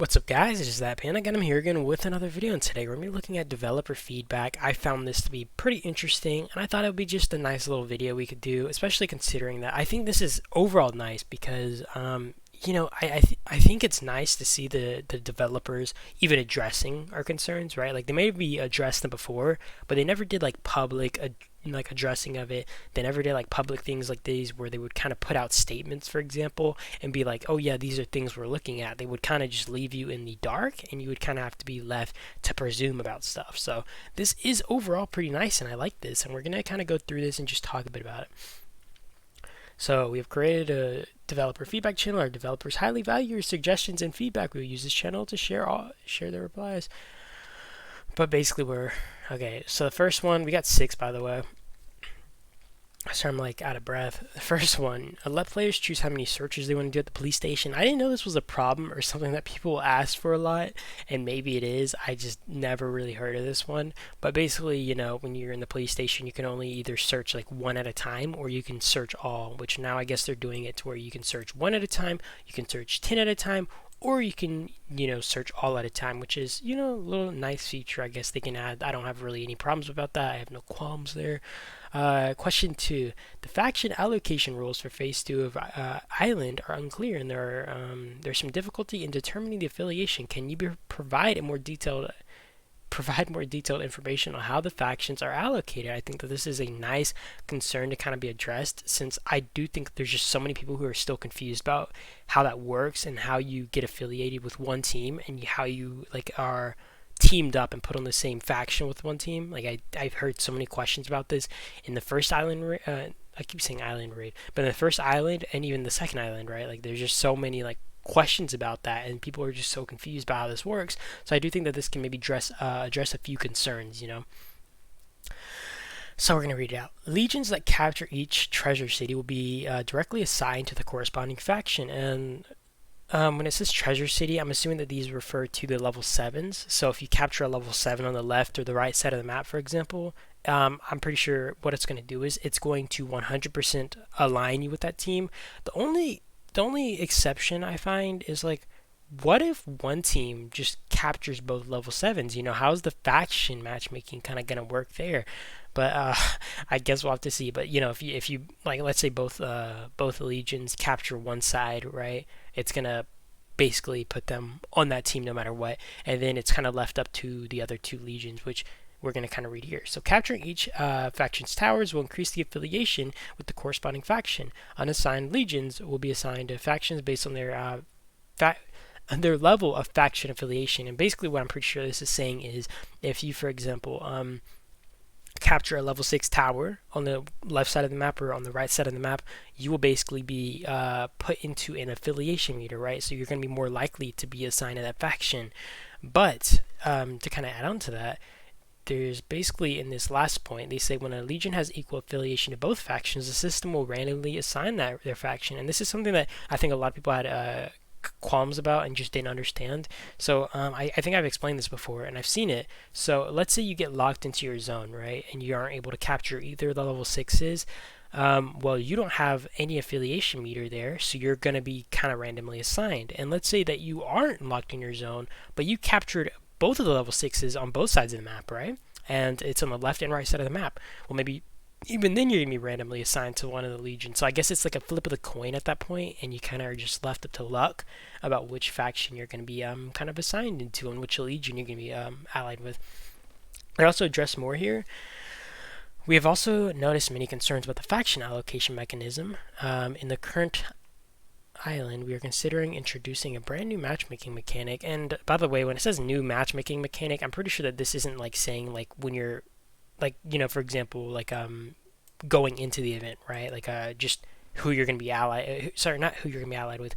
What's up guys, it is that Panic and I'm here again with another video, and today we're going to be looking at developer feedback. I found this to be pretty interesting and I thought it would be just a nice little video we could do, especially considering that I think this is overall nice because I think it's nice to see the developers even addressing our concerns, right? Like they maybe addressed them before, but they never did like public like addressing of it. They never did like public things like these where they would kind of put out statements, for example, and be like, oh yeah, these are things we're looking at. They would kind of just leave you in the dark and you would kind of have to be left to presume about stuff. So this is overall pretty nice and I like this, and we're going to kind of go through this and just talk a bit about it. So we have created a developer feedback channel. Our developers highly value your suggestions and feedback. We will use this channel to share their replies. But basically okay, so the first one, we got 6 by the way. So I'm like out of breath. The first one, let players choose how many searches they want to do at the police station. I didn't know this was a problem or something that people ask for a lot, and maybe it is. I just never really heard of this one. But basically, when you're in the police station, you can only either search like one at a time or you can search all, which now I guess they're doing it to where you can search one at a time, you can search 10 at a time, or you can, search all at a time, which is, a little nice feature I guess they can add. I don't have really any problems about that. I have no qualms there. Question 2. The faction allocation rules for Phase 2 of Island are unclear, and there's some difficulty in determining the affiliation. Can you provide more detailed information on how the factions are allocated? I think that this is a nice concern to kind of be addressed, since I do think there's just so many people who are still confused about how that works and how you get affiliated with one team and how you are teamed up and put on the same faction with one team. I've heard so many questions about this in the first island. I keep saying island raid, but in the first island and even the second island, right? Like there's just so many questions about that, and people are just so confused about how this works. So I do think that this can maybe address a few concerns. So we're going to read it out. Legions that capture each treasure city will be directly assigned to the corresponding faction, and when it says treasure city, I'm assuming that these refer to the level 7s. So if you capture a level 7 on the left or the right side of the map, for example, I'm pretty sure what it's going to do is it's going to 100% align you with that team. The only exception I find is what if one team just captures both level 7s? How's the faction matchmaking kind of going to work there? But I guess we'll have to see. But if you let's say both legions capture one side, right? It's gonna basically put them on that team no matter what, and then it's kind of left up to the other 2 legions, which we're going to kind of read here. So capturing each faction's towers will increase the affiliation with the corresponding faction. Unassigned legions will be assigned to factions based on their level of faction affiliation. And basically what I'm pretty sure this is saying is, if you, for example, capture a level 6 tower on the left side of the map or on the right side of the map, you will basically be put into an affiliation meter, right? So you're going to be more likely to be assigned to that faction. But to kind of add on to that, there's basically, in this last point, they say when a legion has equal affiliation to both factions, the system will randomly assign their faction. And this is something that I think a lot of people had qualms about and just didn't understand. So I think I've explained this before and I've seen it. So let's say you get locked into your zone, right, and you aren't able to capture either the level 6s. Well, you don't have any affiliation meter there, so you're going to be kind of randomly assigned. And let's say that you aren't locked in your zone, but you captured both of the level 6s on both sides of the map, right? And it's on the left and right side of the map. Well, maybe even then you're going to be randomly assigned to one of the legions. So I guess it's like a flip of the coin at that point, and you kind of are just left up to luck about which faction you're going to be kind of assigned into and which legion you're going to be allied with. I also address more here. We have also noticed many concerns about the faction allocation mechanism. In the current island, we are considering introducing a brand new matchmaking mechanic. And by the way, when it says new matchmaking mechanic, I'm pretty sure that this isn't saying when you're for example, going into the event, right? Just who you're going to be allied, sorry, not who you're going to be allied with.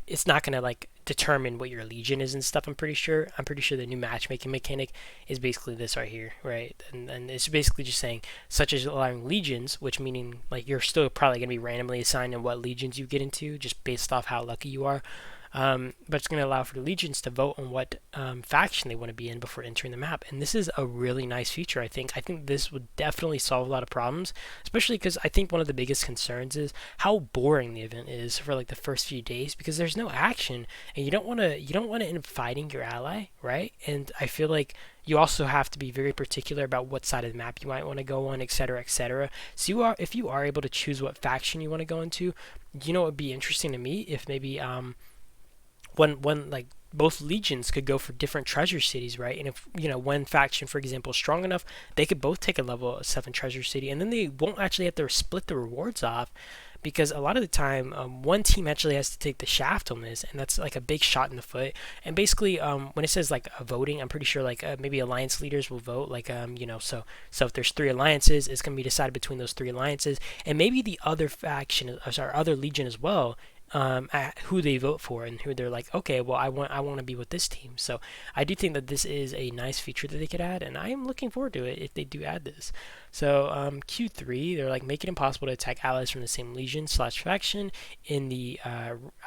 It's not going to determine what your legion is and stuff. I'm pretty sure the new matchmaking mechanic is basically this right here, right? And it's basically just saying, such as allowing legions, which meaning you're still probably going to be randomly assigned in what legions you get into, just based off how lucky you are. but it's going to allow for the legions to vote on what faction they want to be in before entering the map. And this is a really nice feature, I think. I think this would definitely solve a lot of problems, especially because I think one of the biggest concerns is how boring the event is for like the first few days, because there's no action, and you don't want to end up fighting your ally, right? And I feel like you also have to be very particular about what side of the map you might want to go on, etc., etc. So if you are able to choose what faction you want to go into, it would be interesting to me if maybe when like both legions could go for different treasure cities, right? And if one faction, for example, is strong enough, they could both take a level 7 treasure city, and then they won't actually have to split the rewards off, because a lot of the time one team actually has to take the shaft on this, and that's like a big shot in the foot. And basically when it says like voting, I'm pretty sure like maybe alliance leaders will vote, like so if there's 3 alliances, it's going to be decided between those 3 alliances, and maybe the other faction, or sorry, other legion as well, at who they vote for, and who they're like, okay, well, I want to be with this team. So I do think that this is a nice feature that they could add, and I am looking forward to it if they do add this. So Q3, they're like, make it impossible to attack allies from the same legion/faction in the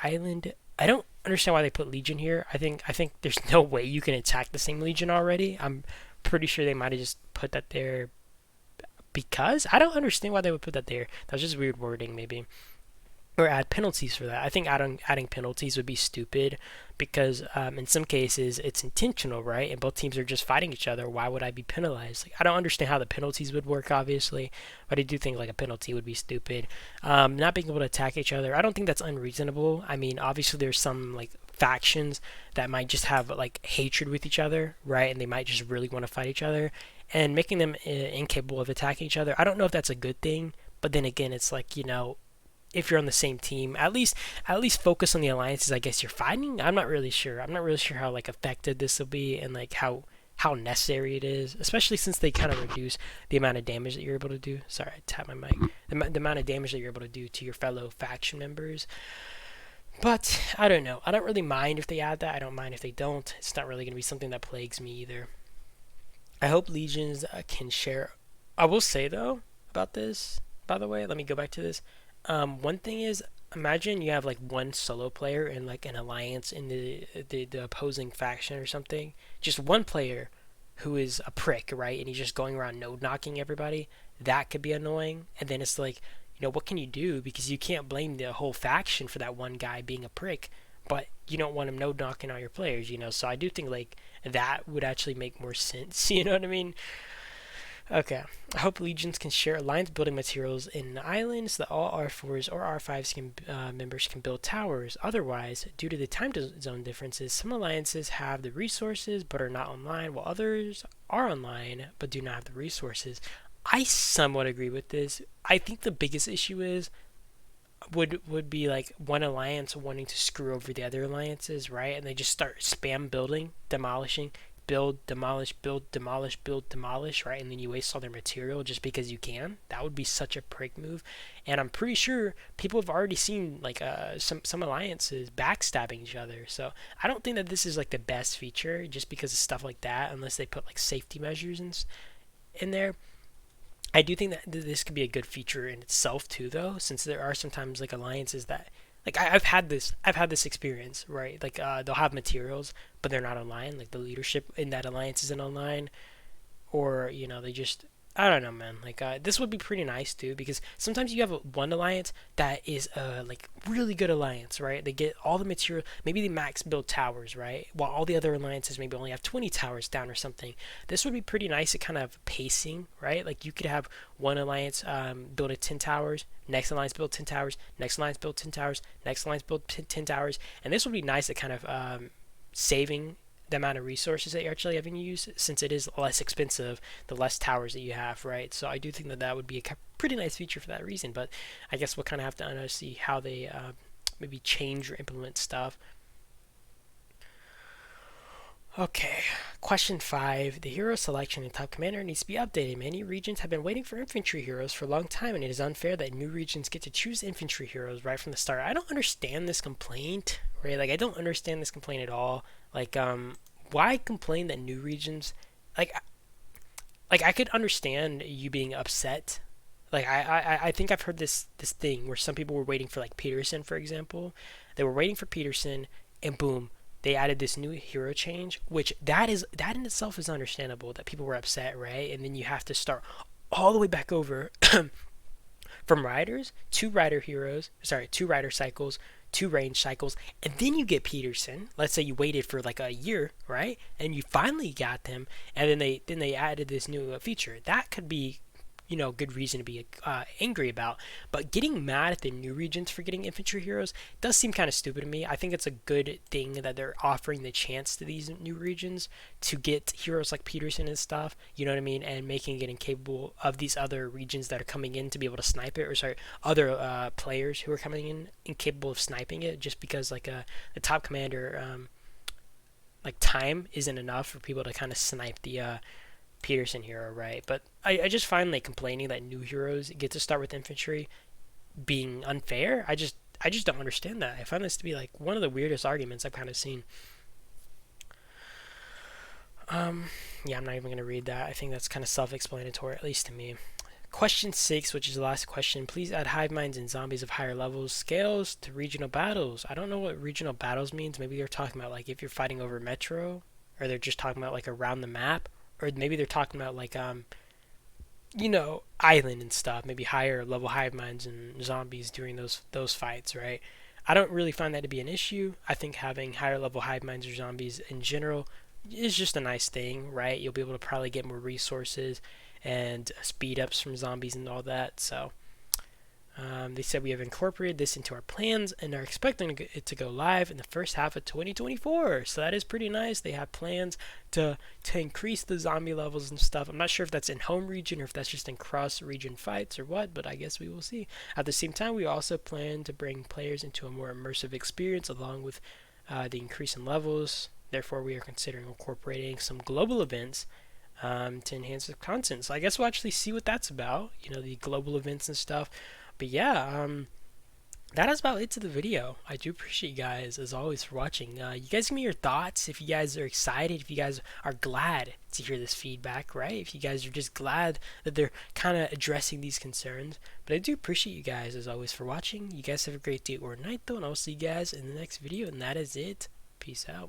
island. I don't understand why they put legion here. I think there's no way you can attack the same legion already. I'm pretty sure they might have just put that there because I don't understand why they would put that there. That was just weird wording, maybe. Or add penalties for that. I think adding penalties would be stupid, because in some cases it's intentional, right? And both teams are just fighting each other. Why would I be penalized? Like, I don't understand how the penalties would work, obviously, but I do think like a penalty would be stupid. Not being able to attack each other, I don't think that's unreasonable. I mean, obviously there's some like factions that might just have like hatred with each other, right? And they might just really want to fight each other, and making them incapable of attacking each other, I don't know if that's a good thing. But then again, it's like, if you're on the same team, at least focus on the alliances I guess you're fighting. I'm not really sure how like effective this will be, and like how necessary it is, especially since they kind of reduce the amount of damage that you're able to do. Sorry, I tapped my mic. The amount of damage that you're able to do to your fellow faction members. But I don't know, I don't really mind if they add that. I don't mind if they don't. It's not really going to be something that plagues me either. I hope legions can share. I will say though about this, by the way, let me go back to this. One thing is, imagine you have like one solo player in like an alliance in the opposing faction or something. Just one player who is a prick, right? And he's just going around node knocking everybody. That could be annoying. And then it's like, what can you do? Because you can't blame the whole faction for that one guy being a prick, but you don't want him node knocking all your players, So I do think like that would actually make more sense. You know what I mean? Okay. I hope legions can share alliance building materials in the island so that all R4s or R5s members can build towers. Otherwise, due to the time zone differences, some alliances have the resources but are not online, while others are online but do not have the resources. I somewhat agree with this. I think the biggest issue would be like one alliance wanting to screw over the other alliances, right? And they just start spam building, demolishing, build, demolish, build, demolish, build, demolish, right? And then you waste all their material just because you can. That would be such a prick move. And I'm pretty sure people have already seen like some alliances backstabbing each other. So I don't think that this is like the best feature just because of stuff like that, unless they put like safety measures in there. I do think that this could be a good feature in itself too, though, since there are sometimes like alliances that, like I've had this experience, right? Like they'll have materials, but they're not online. Like the leadership in that alliance isn't online, or they just, I don't know, man. Like this would be pretty nice too, because sometimes you have one alliance that is like really good alliance, right? They get all the material, maybe they max build towers, right? While all the other alliances maybe only have 20 towers down or something. This would be pretty nice at kind of pacing, right? Like you could have one alliance build 10 towers, next alliance build 10 towers, next alliance build 10 towers, next alliance build 10 towers, and this would be nice at kind of saving the amount of resources that you're actually having to use, since it is less expensive the less towers that you have, right? So I do think that would be a pretty nice feature for that reason, but I guess we'll kind of have to see how they maybe change or implement stuff. Okay, question 5. The hero selection in Top Commander needs to be updated. Many regions have been waiting for infantry heroes for a long time, and it is unfair that new regions get to choose infantry heroes right from the start. I don't understand this complaint, right? Like, I don't understand this complaint at all. Like, why complain that new regions, like I could understand you being upset. Like, I think I've heard this thing where some people were waiting for, like, Peterson, for example. They were waiting for Peterson, and boom, they added this new hero change, which that in itself is understandable that people were upset, right? And then you have to start all the way back over from riders, two rider cycles, two range cycles, and then you get Peterson. Let's say you waited for like a year, right? And you finally got them, and then they added this new feature. That could be, good reason to be angry about. But getting mad at the new regions for getting infantry heroes does seem kind of stupid to me. I think it's a good thing that they're offering the chance to these new regions to get heroes like Peterson and stuff, you know what I mean, and making it incapable of these other regions that are coming in to be able to snipe it, or sorry, other players who are coming in incapable of sniping it, just because like the top commander like time isn't enough for people to kind of snipe the Peterson hero, right? But I just find like complaining that new heroes get to start with infantry being unfair. I just don't understand that. I find this to be like one of the weirdest arguments I've kind of seen. Yeah, I'm not even gonna read that. I think that's kind of self-explanatory, at least to me. Question 6, which is the last question. Please add hive minds and zombies of higher levels scales to regional battles. I don't know what regional battles means. Maybe they're talking about like if you're fighting over Metro, or they're just talking about like around the map, or maybe they're talking about like island and stuff. Maybe higher level hive minds and zombies during those fights, right? I don't really find that to be an issue. I think having higher level hive minds or zombies in general is just a nice thing, right? You'll be able to probably get more resources and speed ups from zombies and all that. So they said we have incorporated this into our plans and are expecting it to go live in the first half of 2024. So that is pretty nice. They have plans to increase the zombie levels and stuff. I'm not sure if that's in home region or if that's just in cross region fights or what, but I guess we will see. At the same time, we also plan to bring players into a more immersive experience along with the increase in levels. Therefore, we are considering incorporating some global events to enhance the content. So I guess we'll actually see what that's about, the global events and stuff. But yeah, that is about it to the video. I do appreciate you guys, as always, for watching. You guys give me your thoughts, if you guys are excited, if you guys are glad to hear this feedback, right? If you guys are just glad that they're kind of addressing these concerns. But I do appreciate you guys, as always, for watching. You guys have a great day or night, though, and I'll see you guys in the next video, and that is it. Peace out.